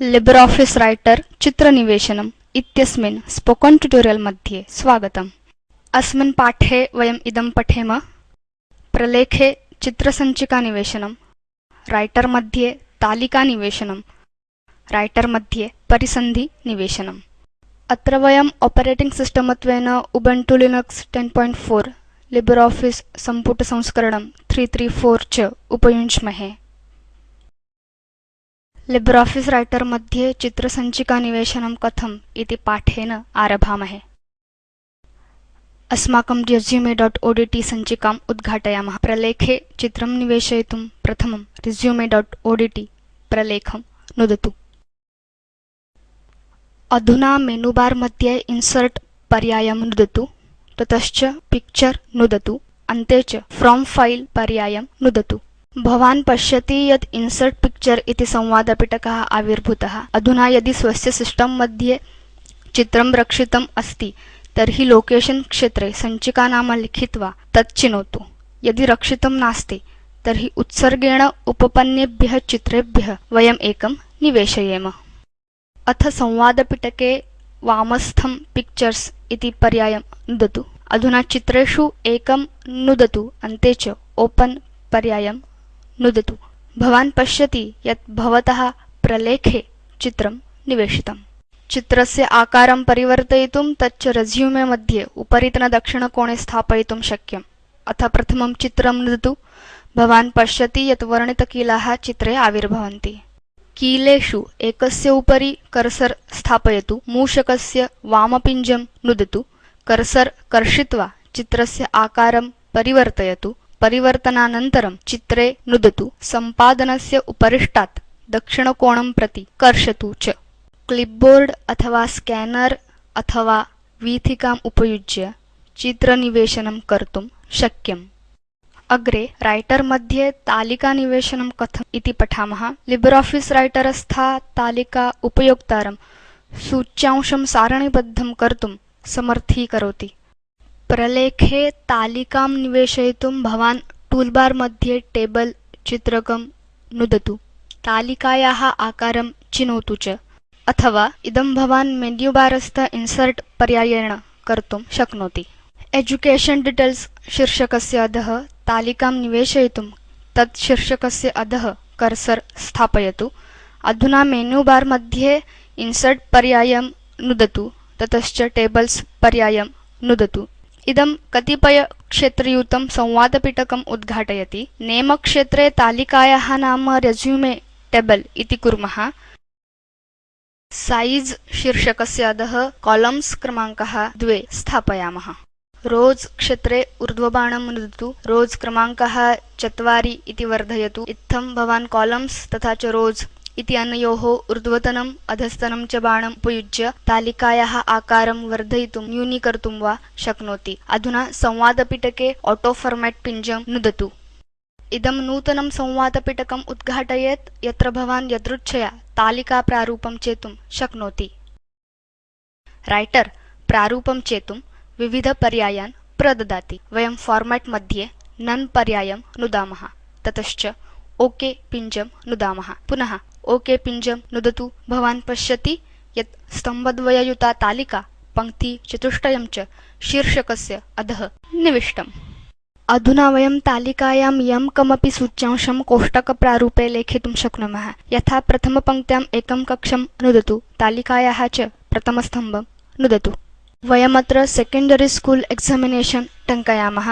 LibreOffice writer चित्रनिवेशनम् इत्यस्मिन् spoken tutorial मध्ये स्वागतम्। अस्मिन् पाठे वयम् इदं पठेम प्रलेखे चित्रसञ्चिका निवेशनम्, राइटर मध्ये तालिका निवेशनम्, राइटर मध्ये परिसन्धि निवेशनम्। अत्र वयम् ऑपरेटिंग सिस्टम् त्वेन उबुन्तु लिनक्स 10.4 लिब्रियोफिस सम्पुट संस्करणं 334 च उपयुञ्ज्महे। लिब्रियोफिस राइटर मध्ये चित्रसञ्चिका निवेशनं कथम् इति पाठेन आरभामहे। अस्माकं resume.odt सञ्चिकाम् उद्घाटयामः। प्रलेखे चित्रं निवेशयितुं प्रथमं resume.odt प्रलेखं नुदतु। अधुना मेनु बार मध्ये इन्सर्ट् पर्यायं नुदतु, ततश्च पिक्चर नुदतु, अन्ते च फ्रॉम् फिले पर्यायं नुदतु। भवान् पश्यति यत् इन्सर्ट् पिक्चर इति संवादपिटकः आविर्भूतः। अधुना यदि स्वस्य सिस्टम् मध्ये चित्रं रक्षितम् अस्ति तर्हि लोकेशन क्षेत्रे सञ्चिकानाम लिखित्वा तत् चिनोतु। यदि रक्षितं नास्ति तर्हि उत्सर्गेण उपपन्नेभ्यः चित्रेभ्यः वयम् एकं निवेशयेम। अथ संवादपिटके वामस्थं पिक्चर्स् इति पर्यायं नुदतु। अधुना चित्रेषु एकं नुदतु, अन्ते च ओपेन पर्यायं नुदतु। भवान् पश्यति यत् भवतः प्रलेखे चित्रं निवेशितम्। चित्रस्य आकारं परिवर्तयितुं तच्च रेज्यूमे मध्ये उपरितनदक्षिणकोणे स्थापयितुं शक्यम्। अथ प्रथमं चित्रं नुदतु। भवान् पश्यति यत् वर्णितकीलाः चित्रे आविर्भवन्ति। कीलेषु एकस्य उपरि कर्सर स्थापयतु। मूषकस्य वामपिञ्जं नुदतु। कर्सर कर्षित्वा चित्रस्य आकारं परिवर्तयतु। परिवर्तनानन्तरं चित्रे नुदतु। सम्पादनस्य उपरिष्टात् दक्षिणकोणं प्रति कर्षतु च। क्लिपबोर्ड अथवा स्कैनर अथवा वीथिकाम् उपयुज्य चित्रनिवेशनं कर्तुं शक्यम्। अग्रे राइटर मध्ये तालिका निवेशनं कथम् इति पठामः। लिब्रियोफिस राइटर स्था तालिका उपयोक्तारं सूच्यांशं सारणीबद्धं कर्तुं समर्थीकरोति। प्रलेखे तालिकां निवेशयितुं भवान् टूलबार मध्ये टेबल चित्रकं नुदतु। तालिकायाः आकारं चिनोतु च, अथवा इदं भवान् मेन्यु बारस्थ इन्सर्ट् पर्यायेण कर्तुं शक्नोति। एजुकेशन डिटेल्स् शीर्षकस्य अधः तालिकां निवेशयितुं तत् शीर्षकस्य अधः कर्सर स्थापयतु। अधुना मेन्यु बार मध्ये इन्सर्ट् पर्यायं नुदतु, ततश्च टेबल्स् पर्यायं नुदतु। इदं कतिपय क्षेत्रयुतं संवादपिटकम् उद्घाटयति। नेम क्षेत्रे तालिकायाः नाम रेज्यूमे टेबल इति कुर्मः। साइज़ शीर्षकस्य अधः कॉलम्न्स् क्रमाङ्कः 2 स्थापयामः। रोव्स क्षेत्रे ऊर्ध्वबाणं नुदतु। रोव्स क्रमाङ्कः 4 इति वर्धयतु। इत्थं भवान् कॉलम्न्स् तथा च रोव्स इति अनयोः ऊर्ध्वतनम् अधस्तनं च बाणम् उपयुज्य तालिकायाः आकारं वर्धयितुं न्यूनीकर्तुं वा शक्नोति। अधुना संवादपिटके ऑटो फॉर्मेट् पिञ्जं नुदतु। इदं नूतनं संवादपिटकम् उद्घाटयेत् यत्र भवान् यदृच्छया तालिका प्रारूपं चेतुं शक्नोति। राइटर प्रारूपं चेतुं विविध पर्यायान् प्रददाति। वयं फॉर्मेट् मध्ये नोने पर्यायं नुदामः, ततश्च ओके पिञ्जं नुदामः। पुनः ओके पिञ्जं नुदतु। भवान् पश्यति यत् स्तम्भद्वययुता तालिका पङ्क्ति चतुष्टयं च शीर्षकस्य अधः निविष्टम्। अधुना वयं तालिकायां यं कमपि सूच्यांशं कोष्टकप्रारूपे लेखितुं शक्नुमः। यथा प्रथमपङ्क्त्याम् एकं कक्षं नुदतु, तालिकायाः च प्रथमस्तम्भं नुदतु। वयमत्र सेकेण्डरी स्कूल एक्जामिनेशन टङ्कयामः।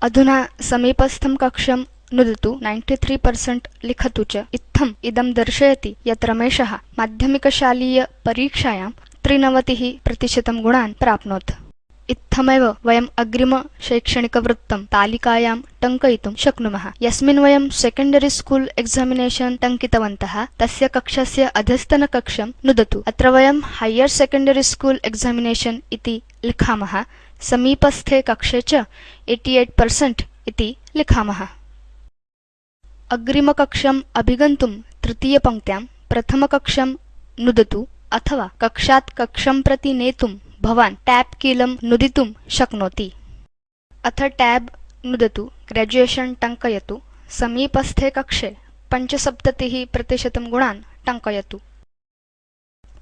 अधुना समीपस्थं कक्षं नुदतु। 93% लिखतु च। इत्थम् इदं दर्शयति यत् रमेशः माध्यमिकशालीय परीक्षायां 93% गुणान् प्राप्नोत्। इत्थमेव वयम् अग्रिम शैक्षणिकवृत्तं तालिकायां टङ्कयितुं शक्नुमः। यस्मिन् वयं सेकेण्डरी स्कूल एक्जामिनेशन टङ्कितवन्तः तस्य कक्षस्य अधस्तनकक्षं नुदतु। अत्र वयं हायर सेकेण्डरी स्कूल एक्जामिनेशन इति लिखामः। समीपस्थे कक्षे च 88% इति लिखामः। अग्रिमकक्षम् अभिगन्तुं तृतीयपङ्क्त्यां प्रथमकक्षं नुदतु, अथवा कक्षात् कक्षं प्रति नेतुं भवान् टैब कीलं नुदितुं शक्नोति। अथ टैब नुदतु। ग्रेजुएशन टङ्कयतु। समीपस्थे कक्षे 75% गुणान् टङ्कयतु।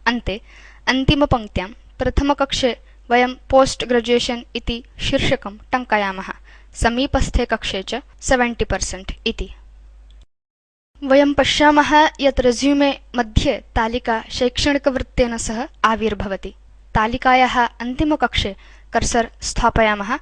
अन्ते अन्तिमपङ्क्त्यां प्रथमकक्षे वयं पोस्ट ग्रेजुएशन इति शीर्षकं टङ्कयामः, समीपस्थे कक्षे च 70% इति। वयं पश्यामः यत् रेज्यूमे मध्ये तालिका शैक्षणिकवृत्तेन सह आविर्भवति। तालिकायाः अन्तिमकक्षे कर्सर स्थापयामः।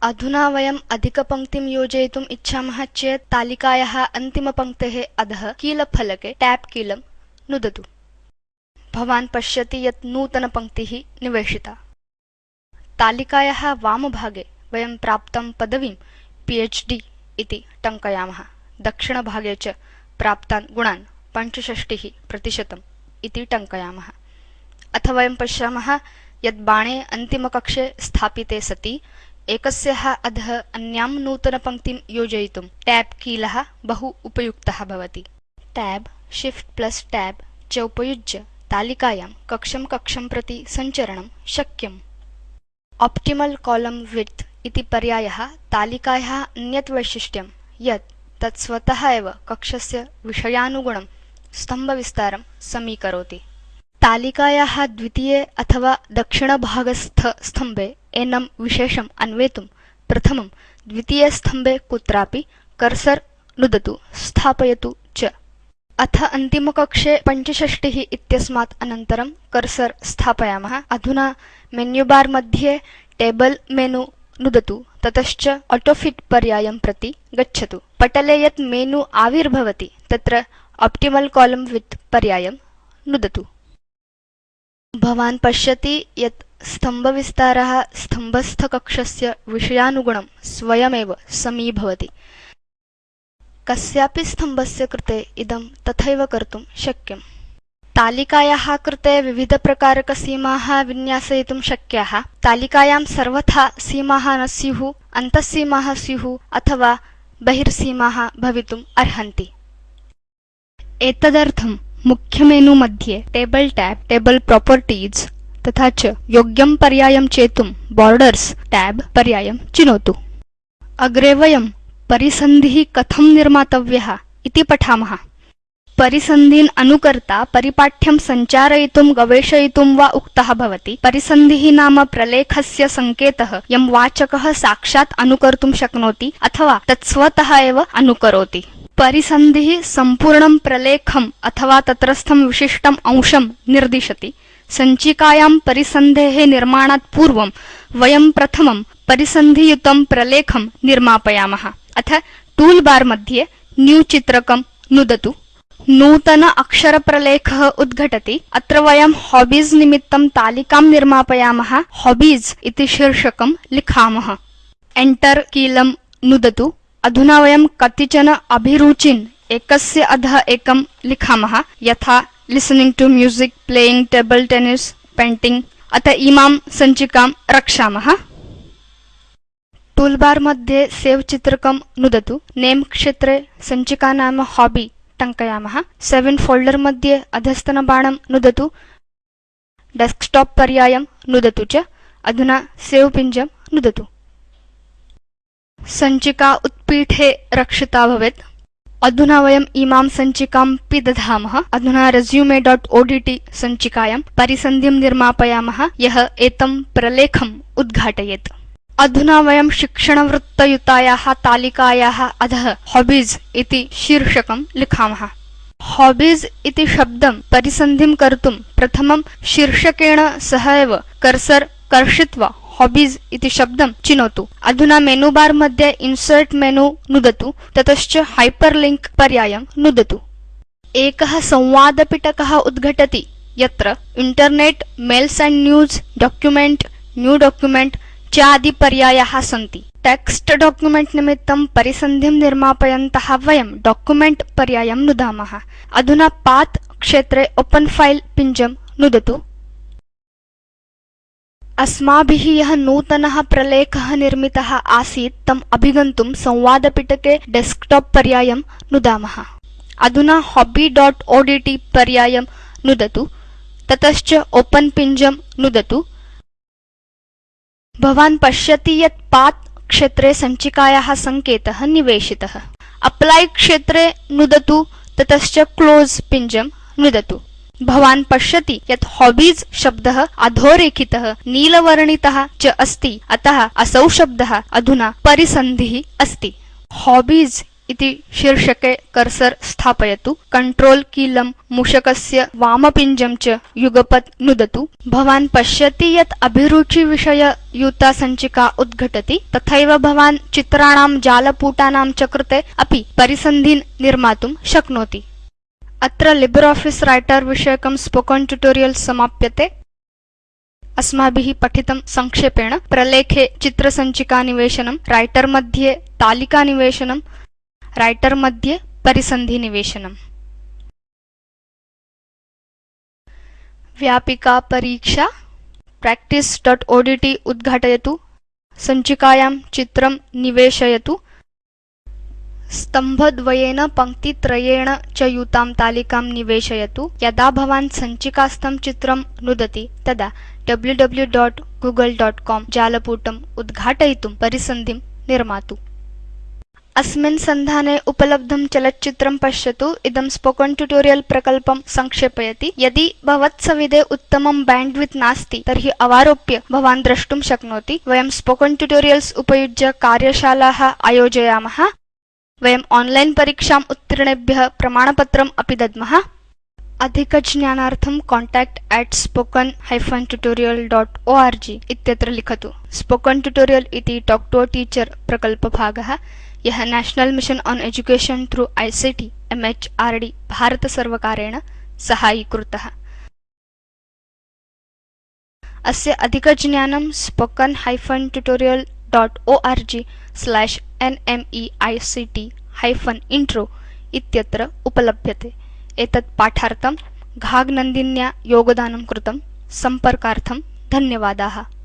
अधुना वयम् अधिकपङ्क्तिं योजयितुम् इच्छामः चेत् तालिकायाः अन्तिमपङ्क्तेः अधः कीलफलके टैब कीलं नुदतु। भवान् पश्यति यत् नूतनपङ्क्तिः निवेशिता। तालिकायाः वामभागे वयं प्राप्तं पदवीं PhD इति टङ्कयामः। दक्षिणभागे च प्राप्तान् गुणान् 65% इति टङ्कयामः। अथ वयं पश्यामः यत् बाणे अन्तिमकक्षे स्थापिते सति एकस्याः अधः अन्यां नूतनपङ्क्तिं योजयितुं टैब कीलः बहु उपयुक्तः भवति। टैब Shift + टैब च उपयुज्य तालिकायां कक्षं कक्षं प्रति सञ्चरणं शक्यम्। ऑप्टिमल कोलम्न विड्थ इति पर्यायः तालिकायाः अन्यत् वैशिष्ट्यं यत् तत् स्वतः एव कक्षस्य विषयानुगुणं स्तम्भविस्तारं समीकरोति। तालिकायाः द्वितीये अथवा दक्षिणभागस्थ स्तम्भे एनं विशेषम् अन्वेतुं प्रथमं द्वितीये स्तम्भे कुत्रापि कर्सर नुदतु, स्थापयतु च। अथ अन्तिमकक्षे 65 इत्यस्मात् अनन्तरं कर्सर स्थापयामः। अधुना मेन्यु बार मध्ये टेबल मेनु नुदतु, ततश्च ऑटोफिट पर्यायं प्रति गच्छतु। पटले यत् मेनु आविर्भवति तत्र ऑप्टिमल कोलम्न विड्थ पर्यायं नुदतु। भवान् पश्यति यत् स्तम्भविस्तारः स्तम्भस्थकक्षस्य विषयानुगुणं स्वयमेव समीभवति। कस्यापि स्तम्भस्य कृते इदं तथैव कर्तुं शक्यम्। तालिकायाः कृते विविधप्रकारकसीमाः विन्यासयितुं शक्याः। तालिकायां सर्वथा सीमाः न स्युः, अन्तःसीमाः स्युः अथवा बहिर्सीमाः भवितुम् अर्हन्ति। एतदर्थं मुख्यमेनु मध्ये टेबल टैब, टेबल प्रॉपर्टीज तथा च योग्यं पर्यायं चेतुं बॉर्डर्स टैब पर्यायं चिनोतु। अग्रे वयं परिसन्धिः कथं निर्मातव्यः इति पठामः। परिसन्धीन् अनुकर्ता परिपाठ्यं सञ्चारयितुं गवेषयितुं वा उक्तः भवति। परिसन्धिः नाम प्रलेखस्य सङ्केतः यं वाचकः साक्षात् अनुकर्तुं शक्नोति अथवा तत् स्वतः एव अनुकरोति। परिसन्धिः सम्पूर्णं प्रलेखम् अथवा तत्रस्थं विशिष्टम् अंशं निर्दिशति। सञ्चिकायां परिसन्धेः निर्माणात् पूर्वं वयं प्रथमं परिसन्धियुतं प्रलेखं निर्मापयामः। अथ टूल बार मध्ये न्यू चित्रकं नुदतु। नूतन अक्षरप्रलेखः उद्घटति। अत्र वयं हॉबीज निमित्तं तालिकां निर्मापयामः। हॉबीज इति शीर्षकं लिखामः। एंटर कीलं नुदतु। अधुना वयं कतिचन अभिरुचिन् एकस्य अधः एकं लिखामः, यथा listening to music, playing table tennis, painting. अत इमां सञ्चिकां रक्षामः। टूलबार मध्ये सेव चित्रकं नुदतु। नेम क्षेत्रे सञ्चिका नाम हॉबी टङ्कयामः। सेव इन फोल्डर मध्ये अधस्तनबाणं नुदतु। डेस्कटॉप पर्यायं नुदतु च। अधुना सेव पिञ्जं नुदतु। सञ्चिका उत्पीठे रक्षिता भवेत्। अधुना वयं इमां सञ्चिकां पिदधामः। अधुना resume.odt सञ्चिकायां परिसन्धिं निर्मापयामः, यः एतं प्रलेखम् उद्घाटयेत्। अधुना वयं शिक्षणवृत्तयुतायाः तालिकायाः अधः हॉबीज इति शीर्षकं लिखामः। हॉबीज इति शब्दं परिसन्धिं कर्तुं प्रथमं शीर्षकेण सह एव कर्सर कर्षित्वा हॉबीज इति शब्दं चिनोतु। अधुना मेनु बार मध्ये इन्सर्ट् मेनु नुदतु, ततश्च हाइपरलिंक पर्यायं नुदतु। एकः संवादपिटकः उद्घटति यत्र internet, mails and news, document, new document च आदि पर्यायाः सन्ति। टेक्स्ट डॉक्युमेंट निमित्तं परिसन्धिं निर्मापयन्तः वयं डॉक्युमेंट पर्यायं नुदामः। अधुना पाथ क्षेत्रे ओपन फाइल पिञ्जं नुदतु। अस्माभिः यः नूतनः प्रलेखः निर्मितः आसीत् तम् अभिगन्तुं संवादपिटके डेस्कटॉप पर्यायं नुदामः। अधुना hobby.odt पर्यायं नुदतु, ततश्च ओपन पिञ्जं नुदतु। भवान् पश्यति यत् पाथ क्षेत्रे सञ्चिकायाः सङ्केतः निवेशितः। अप्लाई क्षेत्रे नुदतु, ततश्च क्लोज़ पिञ्जं नुदतु। भवान् पश्यति यत् हॉबीज शब्दः अधोरेखितः नीलवर्णितः च अस्ति, अतः असौ शब्दः अधुना परिसन्धिः अस्ति। हॉबीज इति शीर्षके कर्सर स्थापयतु। कंट्रोल कीलं मूषकस्य वामपिञ्जं च युगपत् नुदतु। भवान् पश्यति यत् अभिरुचि विषय युता सञ्चिका उद्घटति। तथैव भवान् चित्राणां जालपुटानां च कृते अपि परिसन्धीन् निर्मातुं शक्नोति। अत्र लिब्रियोफिस राइटर विषयकं स्पोकेन ट्यूटोरियल समाप्यते। अस्माभिः पठितं संक्षेपेण प्रलेखे चित्रसञ्चिका निवेशनं, राइटर मध्ये तालिका निवेशनं, राइटर मध्ये परिसन्धि निवेशनम्। व्यापिका परीक्षा practice.odt उद्घाटयतु। सञ्चिकायां चित्रं निवेशयतु। स्तम्भद्वयेन पङ्क्तित्रयेण च युतां तालिकां निवेशयतु। यदा भवान् सञ्चिकास्थं चित्रं नुदति तदा www.google.com जालपुटम् उद्घाटयितुं परिसन्धिं निर्मातु। अस्मिन् सन्धाने उपलब्धं चलच्चित्रं पश्यतु। इदं स्पोकेन ट्यूटोरियल प्रकल्पं संक्षेपयति। यदि भवत्सविधे उत्तमं बैण्डविड्थ नास्ति तर्हि अवारोप्य भवान् द्रष्टुं शक्नोति। वयं स्पोकेन ट्यूटोरियल्स् उपयुज्य कार्यशालाः आयोजयामः। वयं ऑनलाइन परीक्षाम् उत्तीर्णेभ्यः प्रमाणपत्रम् अपि दद्मः। अधिकज्ञानार्थं contact@spoken-tutorial.org इत्यत्र लिखतु। स्पोकेन ट्यूटोरियल इति टॉक टू अ टीचर प्रकल्पभागः, यः national mission on education through ICT MHRD Bharata सर्वकारेण सहायीकृतः। अस्य अधिकज्ञानं spoken-tutorial.org/nmeict-intro इत्यत्र उपलभ्यते। एतत् पाठार्थं घाग नन्दिन्या योगदानं कृतं। सम्पर्कार्थं धन्यवादाः।